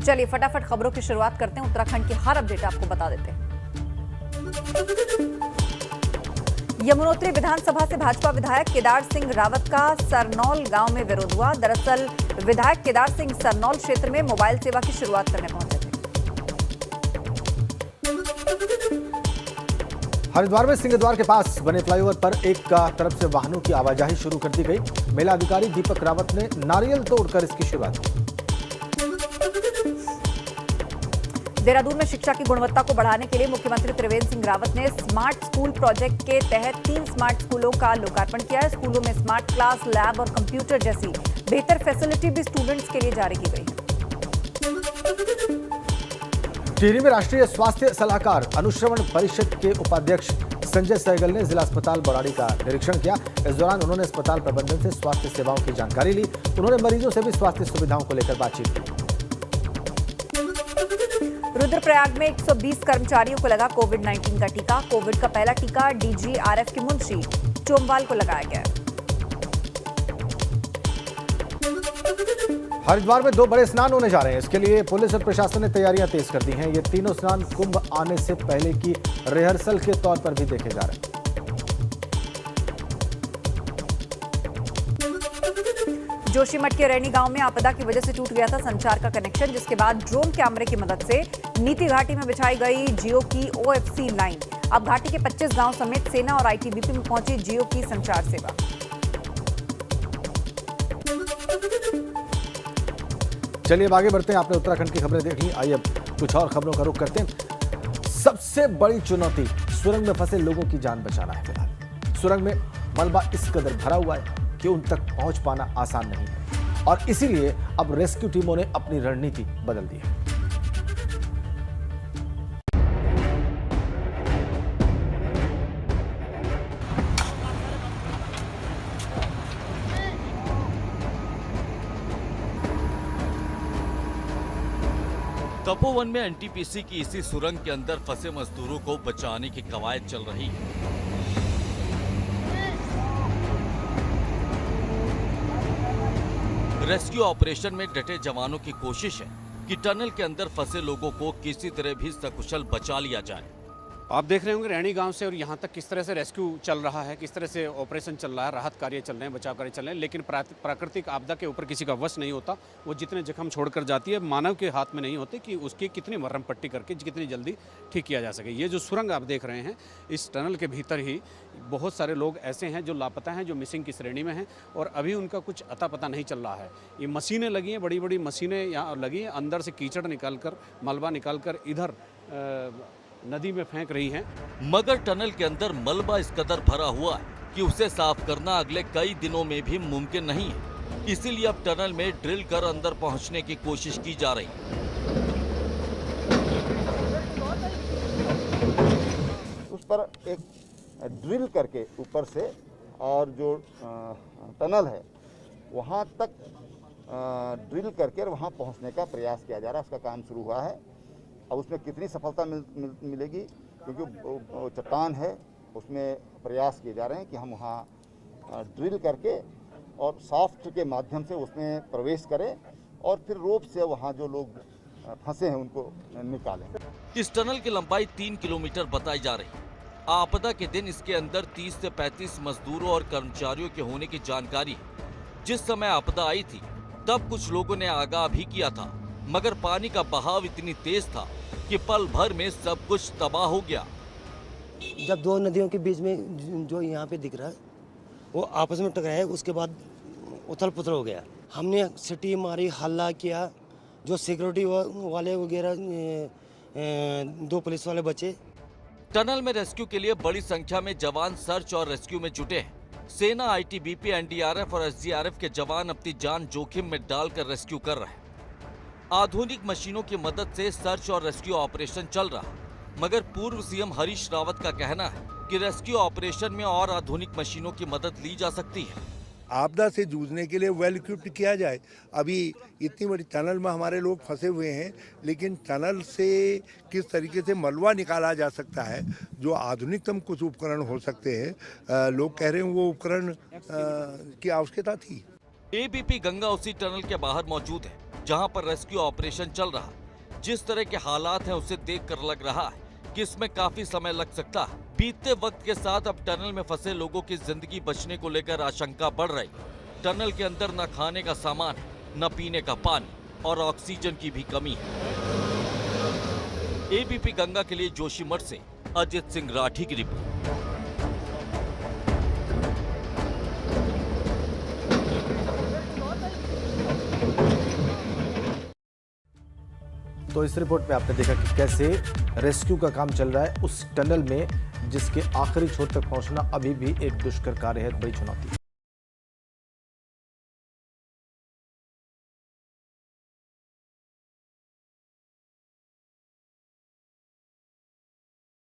चलिए फटाफट खबरों की शुरुआत करते हैं। उत्तराखंड की हर अपडेट आपको बता देते हैं। यमुनोत्री विधानसभा से भाजपा विधायक केदार सिंह रावत का सरनौल गांव में विरोध हुआ। दरअसल विधायक केदार सिंह सरनौल क्षेत्र में मोबाइल सेवा की शुरुआत करने पहुंचे थे। हरिद्वार में सिंहद्वार के पास बने फ्लाईओवर पर एक तरफ से वाहनों की आवाजाही शुरू कर दी गई। मेला अधिकारी दीपक रावत ने नारियल तोड़कर इसकी शुरुआत की। देहरादून में शिक्षा की गुणवत्ता को बढ़ाने के लिए मुख्यमंत्री त्रिवेंद्र सिंह रावत ने स्मार्ट स्कूल प्रोजेक्ट के तहत 3 स्मार्ट स्कूलों का लोकार्पण किया है। स्कूलों में स्मार्ट क्लास, लैब और कंप्यूटर जैसी बेहतर फैसिलिटी भी स्टूडेंट्स के लिए जारी की गई है। टिहरी में राष्ट्रीय स्वास्थ्य सलाहकार अनुश्रवण परिषद के उपाध्यक्ष संजय सहगल ने जिला अस्पताल बौराड़ी का निरीक्षण किया। इस दौरान उन्होंने अस्पताल प्रबंधन से स्वास्थ्य सेवाओं की जानकारी ली। उन्होंने मरीजों से भी स्वास्थ्य सुविधाओं को लेकर बातचीत की। रुद्रप्रयाग में 120 कर्मचारियों को लगा कोविड-19 का टीका। कोविड का पहला टीका डीजीआरएफ के मुंशी चोमवाल को लगाया गया। हरिद्वार में 2 बड़े स्नान होने जा रहे हैं। इसके लिए पुलिस और प्रशासन ने तैयारियां तेज कर दी हैं। ये तीनों स्नान कुंभ आने से पहले की रिहर्सल के तौर पर भी देखे जा रहे हैं। जोशीमठ के रैनी गांव में आपदा की वजह से टूट गया था संचार का कनेक्शन, जिसके बाद ड्रोन कैमरे की मदद से नीति घाटी में बिछाई गई जियो की ओएफसी लाइन। अब घाटी के 25 गांव समेत सेना और आईटीबीपी में पहुंची जियो की संचार सेवा। चलिए अब आगे बढ़ते हैं। आपने उत्तराखंड की खबरें देख ली, आइए अब कुछ और खबरों का रुख करते हैं। सबसे बड़ी चुनौती सुरंग में फंसे लोगों की जान बचाना है। फिलहाल सुरंग में मलबा इस कदर भरा हुआ है कि उन तक पहुंच पाना आसान नहीं है और इसीलिए अब रेस्क्यू टीमों ने अपनी रणनीति बदल दी है। तपोवन में एनटीपीसी की इसी सुरंग के अंदर फंसे मजदूरों को बचाने की कवायद चल रही है। रेस्क्यू ऑपरेशन में डटे जवानों की कोशिश है कि टनल के अंदर फंसे लोगों को किसी तरह भी सकुशल बचा लिया जाए। आप देख रहे होंगे रैनी गांव से और यहाँ तक किस तरह से रेस्क्यू चल रहा है, किस तरह से ऑपरेशन चल रहा है, राहत कार्य चल रहे हैं, बचाव कार्य चल रहे हैं। लेकिन प्राकृतिक आपदा के ऊपर किसी का वश नहीं होता। वो जितने जख्म छोड़कर जाती है मानव के हाथ में नहीं होते कि उसकी कितनी मरहम पट्टी करके कितनी जल्दी ठीक किया जा सके। ये जो सुरंग आप देख रहे हैं, इस टनल के भीतर ही बहुत सारे लोग ऐसे हैं जो लापता हैं, जो मिसिंग की श्रेणी में हैं और अभी उनका कुछ अता पता नहीं चल रहा है। ये मशीनें लगी हैं, बड़ी बड़ी मशीनें यहाँ लगी हैं, अंदर से कीचड़ निकाल कर, मलबा निकाल कर इधर नदी में फेंक रही हैं। मगर टनल के अंदर मलबा इस कदर भरा हुआ है कि उसे साफ करना अगले कई दिनों में भी मुमकिन नहीं है। इसीलिए अब टनल में ड्रिल कर अंदर पहुंचने की कोशिश की जा रही है। उस पर एक ड्रिल करके ऊपर से और जो टनल है वहाँ तक ड्रिल करके वहाँ पहुँचने का प्रयास किया जा रहा है। उसका काम शुरू हुआ है। अब उसमें कितनी सफलता मिलेगी, क्योंकि चट्टान है, उसमें प्रयास किए जा रहे हैं कि हम वहाँ ड्रिल करके और सॉफ्ट के माध्यम से उसमें प्रवेश करें और फिर रोप से वहाँ जो लोग फंसे हैं उनको निकालें। इस टनल की लंबाई 3 किलोमीटर बताई जा रही है। आपदा के दिन इसके अंदर 30 से 35 मजदूरों और कर्मचारियों के होने की जानकारी है। जिस समय आपदा आई थी तब कुछ लोगों ने आगाह भी किया था, मगर पानी का बहाव इतनी तेज था कि पल भर में सब कुछ तबाह हो गया। जब 2 नदियों के बीच में जो यहाँ पे दिख रहा है वो आपस में टकराए, उसके बाद उथल पुथल हो गया। हमने सिटी मारी, हल्ला किया, जो सिक्योरिटी वाले वगैरह 2 पुलिस वाले बचे। टनल में रेस्क्यू के लिए बड़ी संख्या में जवान सर्च और रेस्क्यू में जुटे हैं। सेना, आईटीबीपी, एनडीआरएफ और एसडीआरएफ के जवान अपनी जान जोखिम में डालकर रेस्क्यू कर रहे हैं। आधुनिक मशीनों की मदद से सर्च और रेस्क्यू ऑपरेशन चल रहा है, मगर पूर्व सीएम हरीश रावत का कहना है कि रेस्क्यू ऑपरेशन में और आधुनिक मशीनों की मदद ली जा सकती है। आपदा से जूझने के लिए वेल इक्विप्ड किया जाए। अभी इतनी बड़ी टनल में हमारे लोग फंसे हुए हैं, लेकिन टनल से किस तरीके से मलबा निकाला जा सकता है, जो आधुनिकतम कुछ उपकरण हो सकते हैं, लोग कह रहे हैं वो उपकरण की आवश्यकता थी। एबीपी गंगा उसी टनल के बाहर मौजूद है। जहां पर रेस्क्यू ऑपरेशन चल रहा। जिस तरह के हालात हैं उसे देखकर लग रहा है कि इसमें काफी समय लग सकता है। बीतते वक्त के साथ अब टनल में फंसे लोगों की जिंदगी बचने को लेकर आशंका बढ़ रही। टनल के अंदर न खाने का सामान है, न पीने का पानी और ऑक्सीजन की भी कमी है। एबीपी गंगा के लिए जोशीमठ से अजित सिंह राठी की रिपोर्ट। तो इस रिपोर्ट में आपने देखा कि कैसे रेस्क्यू का काम चल रहा है उस टनल में, जिसके आखिरी छोर तक पहुंचना अभी भी एक दुष्कर कार्य है, बड़ी चुनौती।